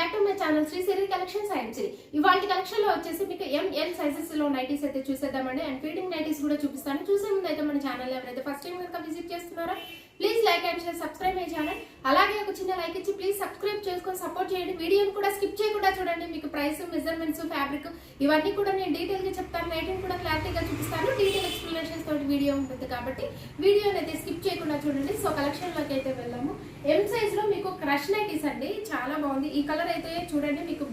Back to my channel Sri Siri collections and Sri. ఇవాళ collection లో వచ్చేసి మీకు ఎంఎల్ సైజెస్ లో నైటీస్ అయితే చూసేద్దామండి. అండ్ ఫీడింగ్ నైటీస్ కూడా చూపిస్తాను. చూసే ముందు అయితే మన ఛానల్ ఎవరైతే ఫస్ట్ టైం కనుక విజిట్ చేస్తున్నారో please like and share, subscribe my channel. అలాగే ఒక చిన్న లైక్ ఇచ్చి ప్లీజ్ సబ్స్క్రైబ్ చేసుకొని సపోర్ట్ చేయండి. వీడియోని కూడా స్కిప్ చేయకుండా చూడండి. మీకు ప్రైస్, మెజర్మెంట్స్, ఫ్యాబ్రిక్ ఇవన్నీ కూడా నేను డీటెయిల్ గా చెప్తాను. నైటీని కూడా క్లారిటీగా చూపిస్తాను. డీటెయిల్ ఎక్స్ప్లెనేషన్స్ తోటి వీడియో ఉంటుంది కాబట్టి వీడియోని అయితే స్కిప్ చేయకుండా చూడండి. సో కలెక్షన్ లోకి అయితే వెళ్దాము. ఎం సైజ్ లో మీకు క్రష్ నైటీస్ అండి, చాలా బాగుంది. ఈ కలర్ అయితే చూడండి, మీకు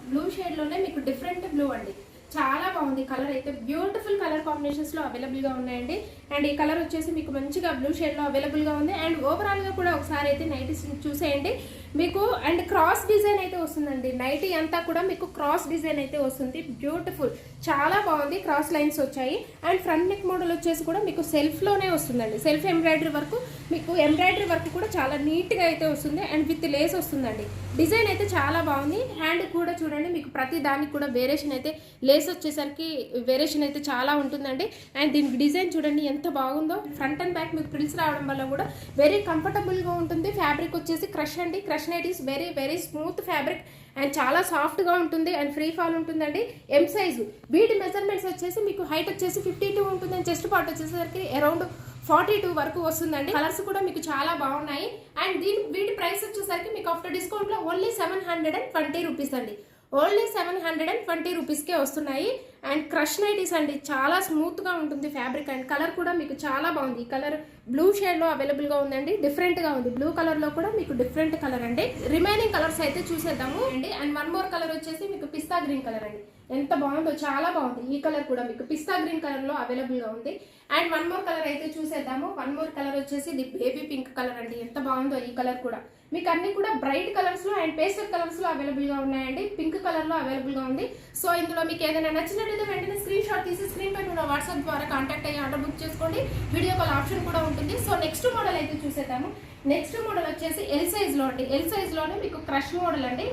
బ్లూ షేడ్ లోనే మీకు డిఫరెంట్ బ్లూ అండి, చాలా బాగుంది. కలర్ అయితే బ్యూటిఫుల్ కలర్ కాంబినేషన్స్ లో అవైలబుల్ గా ఉన్నాయండి. అండ్ ఈ కలర్ వచ్చేసి మీకు మంచిగా బ్లూ షేడ్ లో అవైలబుల్ గా ఉంది. అండ్ ఓవరాల్ గా కూడా ఒకసారి అయితే నైటీస్ చూసేయండి మీకు. అండ్ క్రాస్ డిజైన్ అయితే వస్తుందండి. నైటీ అంతా కూడా మీకు క్రాస్ డిజైన్ అయితే వస్తుంది. బ్యూటిఫుల్, చాలా బాగుంది. క్రాస్ లైన్స్ వచ్చాయి. అండ్ ఫ్రంట్ నెక్ మోడల్ వచ్చేసి కూడా మీకు సెల్ఫ్ లోనే వస్తుందండి. సెల్ఫ్ ఎంబ్రాయిడరీ వర్క్, మీకు ఎంబ్రాయిడరీ వర్క్ కూడా చాలా నీట్ గా అయితే వస్తుంది. అండ్ విత్ లేస్ వస్తుందండి. డిజైన్ అయితే చాలా బాగుంది. హ్యాండ్ కూడా చూడండి, మీకు ప్రతి దానికి కూడా వేరియేషన్ అయితే, లేస్ వచ్చేసరికి వేరియేషన్ అయితే చాలా ఉంటుందండి. అండ్ దీనికి డిజైన్ చూడండి ఎంత బాగుందో. ఫ్రంట్ అండ్ బ్యాక్ మీకు ప్రిల్స్ రావడం వల్ల కూడా వెరీ కంఫర్టబుల్ గా ఉంటుంది. ఫ్యాబ్రిక్ వచ్చేసి క్రష్ అండి. Crush nighties very very smooth fabric and చాలా సాఫ్ట్ గా ఉంటుంది. అండ్ ఫ్రీ ఫాల్ ఉంటుందండి. M size. వీటి మెజర్మెంట్స్ వచ్చేసి మీకు హైట్ వచ్చేసి 52 ఉంటుంది. అండ్ చెస్ట్ పార్ట్ వచ్చేసరికి అరౌండ్ 42 వరకు వస్తుందండి. కలర్స్ కూడా మీకు చాలా బాగున్నాయి. అండ్ వీటి ప్రైస్ వచ్చేసరికి మీకు ఆఫ్టర్ డిస్కౌంట్ లో ఓన్లీ 720 రూపీస్ అండి. ఓన్లీ 720 రూపీస్కే వస్తున్నాయి. అండ్ క్రష్ నైటీస్ అండి, చాలా స్మూత్ గా ఉంటుంది ఫ్యాబ్రిక్. అండ్ కలర్ కూడా మీకు చాలా బాగుంది. ఈ కలర్ బ్లూ షేడ్ లో అవైలబుల్ గా ఉందండి. డిఫరెంట్ గా ఉంది. బ్లూ కలర్ లో కూడా మీకు డిఫరెంట్ కలర్ అండి. రిమైనింగ్ కలర్స్ అయితే చూసేద్దాము అండి. అండ్ వన్ మోర్ కలర్ వచ్చేసి మీకు పిస్తా గ్రీన్ కలర్ అండి. ఎంత బాగుందో, చాలా బాగుంది. ఈ కలర్ కూడా మీకు పిస్తా గ్రీన్ కలర్ లో అవైలబుల్ గా ఉంది. అండ్ వన్ మోర్ కలర్ అయితే చూసేద్దాము. వన్ మోర్ కలర్ వచ్చేసి ఇది బేబీ పింక్ కలర్ అండి. ఎంత బాగుందో ఈ కలర్ కూడా. మీకు అన్ని కూడా బ్రైట్ కలర్స్ లో అండ్ పేస్టల్ కలర్స్ లో అవైలబుల్ గా ఉన్నాయండి. పింక్ కలర్ లో అవైలబుల్ గా ఉంది. సో ఇందులో మీకు ఏదైనా నచ్చినట్లయితే వెంటనే స్క్రీన్ షాట్ తీసి స్క్రీన్ పైన ఉన్న వాట్సాప్ ద్వారా కాంటాక్ట్ అయ్యి ఆర్డర్ బుక్ చేసుకోండి. వీడియో కాల్ ఆప్షన్ కూడా ఉంటుంది. సో నెక్స్ట్ మోడల్ అయితే చూసేద్దాము. నెక్స్ట్ మోడల్ వచ్చేసి ఎల్ సైజ్ లో అండి. ఎల్ సైజ్ లోనే మీకు క్రష్ మోడల్ అండి.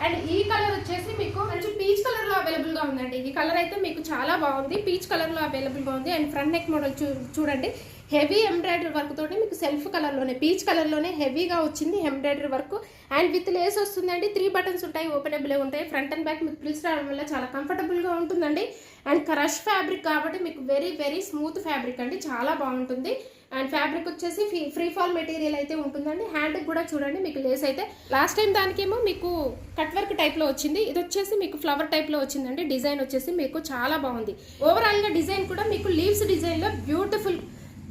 అండ్ ఈ కలర్ వచ్చేసి మీకు మంచి పీచ్ కలర్ లో అవైలబుల్ గా ఉందండి. ఈ కలర్ అయితే మీకు చాలా బాగుంది. పీచ్ కలర్ లో అవైలబుల్ గా ఉంది. అండ్ ఫ్రంట్ నెక్ మోడల్ చూడండి, హెవీ ఎంబ్రాయిడరీ వర్క్ తోటి మీకు సెల్ఫ్ కలర్ లోనే, పీచ్ కలర్ లోనే హెవీగా వచ్చింది embroidery work. And with lace వస్తుందండి. 3 బటన్స్ ఉంటాయి, ఓపెనబుల్ ఉంటాయి. ఫ్రంట్ అండ్ బ్యాక్ మీకు ప్రిల్స్ రావడం వల్ల చాలా కంఫర్టబుల్ గా ఉంటుందండి. అండ్ క్రష్ ఫ్యాబ్రిక్ కాబట్టి మీకు వెరీ వెరీ స్మూత్ ఫ్యాబ్రిక్ అండి, చాలా బాగుంటుంది. అండ్ ఫ్యాబ్రిక్ వచ్చేసి ఫ్రీ ఫాల్ మెటీరియల్ అయితే ఉంటుందండి. హ్యాండ్ కూడా చూడండి మీకు లేస్ అయితే, లాస్ట్ టైం దానికేమో మీకు కట్ వర్క్ టైప్ లో వచ్చింది. ఇది వచ్చేసి మీకు ఫ్లవర్ టైప్ లో వచ్చిందండి. డిజైన్ వచ్చేసి మీకు చాలా బాగుంది. ఓవరాల్ గా డిజైన్ కూడా మీకు లీవ్స్ డిజైన్ లో బ్యూటిఫుల్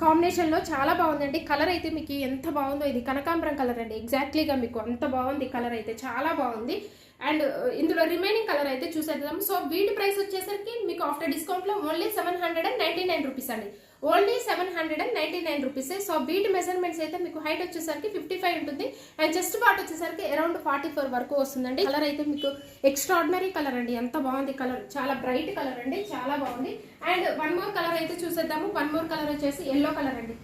కాంబినేషన్ లో చాలా బాగుందండి. కలర్ అయితే మీకు ఎంత బాగుందో, ఇది కనకాంబరం కలర్ అండి. ఎగ్జాక్ట్లీగా మీకు అంత బాగుంది. కలర్ అయితే చాలా బాగుంది. అండ్ ఇందులో రిమైనింగ్ కలర్ అయితే చూసేద్దాం. సో వీటి ప్రైస్ వచ్చేసరికి మీకు ఆఫ్టర్ డిస్కౌంట్ లో ఓన్లీ 799 రూపీస్ అండి. Only 799 rupees. సో వీటి మెజర్మెంట్స్ అయితే మీకు హైట్ వచ్చేసరికి 55 ఉంటుంది. అండ్ చెస్ట్ పార్ట్ వచ్చేసరికి అరౌండ్ 44 వరకు వస్తుందండి. కలర్ అయితే మీకు ఎక్స్ట్రాడినరీ కలర్ అండి. ఎంత బాగుంది కలర్, చాలా బ్రైట్ కలర్ అండి, చాలా బాగుంది. అండ్ వన్ మోర్ కలర్ అయితే చూసేద్దాము. వన్ మోర్ కలర్ వచ్చేసి ఎల్లో కలర్ అండి.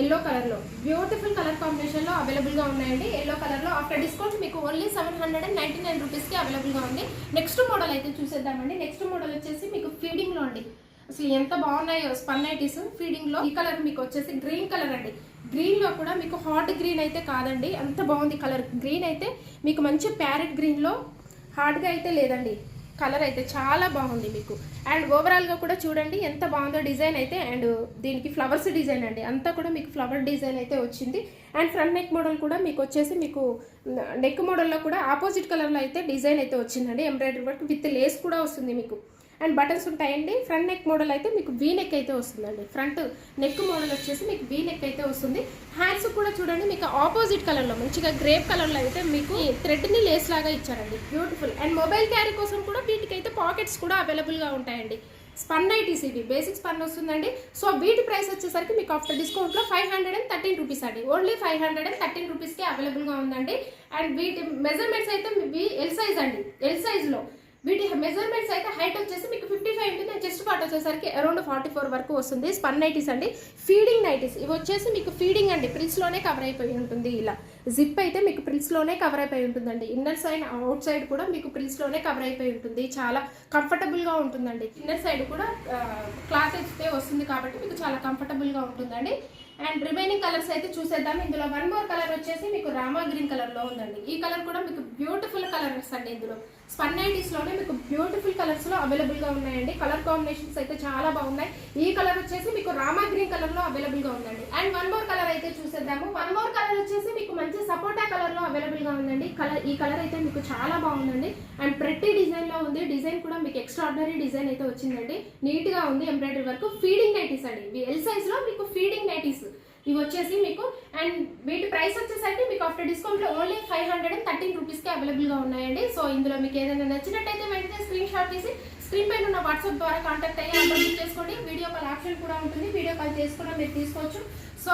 ఎల్లో కలర్ లో బ్యూటిఫుల్ కలర్ కాంబినేషన్ లో అవైలబుల్ గా ఉన్నాయండి. ఎల్లో కలర్ లో ఆఫ్టర్ డిస్కౌంట్ మీకు ఓన్లీ 799 రూపీస్ కి అవైలబుల్ గా ఉంది. నెక్స్ట్ మోడల్ అయితే చూసేద్దామండి. నెక్స్ట్ మోడల్ వచ్చేసి మీకు ఫీడింగ్ లో అండి. అసలు ఎంత బాగున్నాయో స్పన్ నైటీస్ ఫీడింగ్ లో. ఈ కలర్ మీకు వచ్చేసి గ్రీన్ కలర్ అండి. గ్రీన్ లో కూడా మీకు హాట్ గ్రీన్ అయితే కాదండి, అంత బాగుంది కలర్. గ్రీన్ అయితే మీకు మంచి ప్యారెట్ గ్రీన్ లో, హాట్ గా అయితే లేదండి. కలర్ అయితే చాలా బాగుంది మీకు. అండ్ ఓవరాల్ గా కూడా చూడండి ఎంత బాగుందో డిజైన్ అయితే. అండ్ దీనికి ఫ్లవర్స్ డిజైన్ అండి, అంతా కూడా మీకు ఫ్లవర్ డిజైన్ అయితే వచ్చింది. అండ్ ఫ్రంట్ నెక్ మోడల్ కూడా మీకు వచ్చేసి మీకు నెక్ మోడల్లో కూడా ఆపోజిట్ కలర్ లో అయితే డిజైన్ అయితే వచ్చిందండి. ఎంబ్రాయిడరీ వర్క్ విత్ లేస్ కూడా వస్తుంది మీకు. అండ్ బటన్స్ ఉంటాయండి. ఫ్రంట్ నెక్ మోడల్ అయితే మీకు వీ నెక్ అయితే వస్తుందండి. ఫ్రంట్ నెక్ మోడల్ వచ్చేసి మీకు వీ నెక్ అయితే వస్తుంది. హ్యాండ్స్ కూడా చూడండి మీకు ఆపోజిట్ కలర్ లో మంచిగా గ్రేప్ కలర్ లో అయితే మీకు థ్రెడ్ ని లేస్ లాగా ఇచ్చారండి. బ్యూటిఫుల్. అండ్ మొబైల్ క్యారీ కోసం కూడా వీటికైతే పాకెట్స్ కూడా అవైలబుల్ గా ఉంటాయండి. స్పన్ నైటీస్ ఇవి బేసిక్ స్పన్ వస్తుందండి. సో వీటి ప్రైస్ వచ్చేసరికి మీకు ఆఫ్టర్ డిస్కౌంట్ లో 513 రూపీస్ అండి. ఓన్లీ 513 రూపీస్ కి అవైలబుల్ గా ఉందండి. అండ్ వీటి మెజర్మెంట్స్ అయితే ఎల్ సైజ్ అండి. ఎల్ సైజ్ లో వీటి మెజర్మెంట్స్ అయితే హైట్ వచ్చేసి మీకు 55 ఉంటుంది. చెస్ట్ పార్ట్ వచ్చేసరికి అరౌండ్ 44 వరకు వస్తుంది. స్పన్ నైటీస్ అండి. ఫీడింగ్ నైటీస్ ఇవి వచ్చేసి మీకు ఫీడింగ్ అండి, ప్రిల్స్ లోనే కవర్ అయిపోయి ఉంటుంది. ఇలా జిప్ అయితే మీకు ప్రిల్స్ లోనే కవర్ అయిపోయి ఉంటుందండి. ఇన్నర్ సైడ్ అవుట్ సైడ్ కూడా మీకు ప్రిల్స్ లోనే కవర్ అయిపోయి ఉంటుంది. చాలా కంఫర్టబుల్ గా ఉంటుందండి. ఇన్నర్ సైడ్ కూడా క్లాత్ అయితే వస్తుంది కాబట్టి మీకు చాలా కంఫర్టబుల్ గా ఉంటుందండి. అండ్ రిమైనింగ్ కలర్స్ అయితే చూసేద్దాం. ఇందులో వన్ మోర్ కలర్ వచ్చేసి మీకు రామా గ్రీన్ కలర్ లో ఉందండి. ఈ కలర్ కూడా మీకు బ్యూటిఫుల్ కలర్స్ అండి. ఇందులో స్పన్ నైటీస్ లోనే మీకు బ్యూటిఫుల్ కలర్స్ లో అవైలబుల్ గా ఉన్నాయండి. కలర్ కాంబినేషన్స్ అయితే చాలా బాగున్నాయి. ఈ కలర్ వచ్చేసి మీకు రామా గ్రీన్ కలర్ లో అవైలబుల్ గా ఉందండి. అండ్ వన్ మోర్ కలర్ అయితే చూసేద్దాము. వన్ మోర్ కలర్ వచ్చేసి మీకు మంచి సపోటా కలర్ లో అవైలబుల్ గా ఉందండి. ఈ కలర్ అయితే మీకు చాలా బాగుందండి. అండ్ ప్రతి డిజైన్ లో ఉంది. డిజైన్ కూడా మీకు ఎక్స్ట్రాడినరీ డిజైన్ అయితే వచ్చిందండి. నీట్ గా ఉంది. Embroidery work. ఫీడింగ్ నైటీస్ అండి. ఇవి ఎల్ సైజ్ లో మీకు ఫీడింగ్ నైటీస్ ఇవి వచ్చేసి మీకు. అండ్ వీటి ప్రైస్ వచ్చేసరికి మీకు ఆఫ్టర్ డిస్కౌంట్ లో ఓన్లీ 513 రూపీస్ కి అవైలబుల్ గా ఉన్నాయండి. సో ఇందులో మీకు ఏదైనా నచ్చినట్టయితే వెంటనే స్క్రీన్ షాట్ తీసి స్క్రీన్ పైన ఉన్న వాట్సాప్ ద్వారా కాంటాక్ట్ అయ్యి ఆర్డర్ బుక్ చేసుకోండి. వీడియో కాల్ ఆప్షన్ కూడా ఉంటుంది. వీడియో కాల్ చేసుకున్నా మీరు తీసుకోవచ్చు. So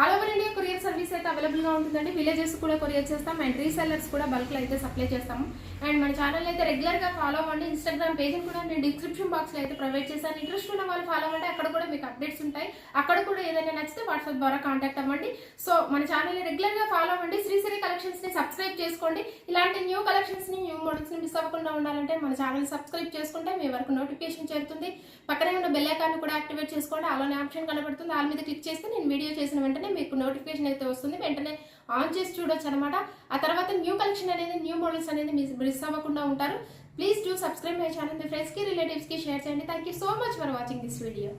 all over India courier service అయితే అవైలబుల్ గా ఉంటుందండి. విలేజెస్ కూడా కొరియర్ చేస్తాం. అండ్ రీసెల్లర్స్ కూడా బల్క్ లో అయితే సప్లై చేస్తాము. అండ్ మన ఛానల్ అయితే రెగ్యులర్ గా ఫాలో అవ్వండి. ఇన్స్టాగ్రామ్ పేజ్ కూడా నేను డిస్క్రిప్షన్ బాక్స్ లో అయితే ప్రొవైడ్ చేశాను. ఇంట్రెస్ట్ ఉన్న వాళ్ళు ఫాలో అవ్వండి. అక్కడ కూడా మీకు అప్డేట్స్ ఉంటాయి. అక్కడ కూడా ఏదైనా నచ్చితే వాట్సాప్ ద్వారా కాంటాక్ట్ అవ్వండి. సో మన ఛానల్ రెగ్యులర్ గా ఫాలో అవ్వండి. శ్రీశ్రీ కలెక్షన్స్ ని సబ్స్క్రైబ్ చేసుకోండి. ఇలాంటి న్యూ కలెక్షన్స్ ని న్యూ మోడల్స్ ని మిస్ అవ్వకుండా ఉండాలంటే మన ఛానల్ సబ్స్క్రైబ్ చేసుకుంటే మీ వరకు నోటిఫికేషన్ చేరుతుంది. పక్కనే ఉన్న బెల్ ఐకాన్ కూడా యాక్టివేట్ చేసుకోండి. అలానే ఆప్షన్ కనబడుతుంది. ఆల్ మీద క్లిక్ చేస్తే నేను వీడియో చేసిన వెంటనే మీకు నోటిఫికేషన్ అయితే వస్తుంది. వెంటనే ఆన్ చేసి చూడొచ్చు అనమాట. ఆ తర్వాత న్యూ కలెక్షన్ అనేది న్యూ మోడల్స్ అనేది మిస్ అవ్వకుండా ఉంటారు. Please do subscribe my channel. Me friends కి రిలేటివ్స్ కి షేర్ చేయండి. Thank you so much for watching this video.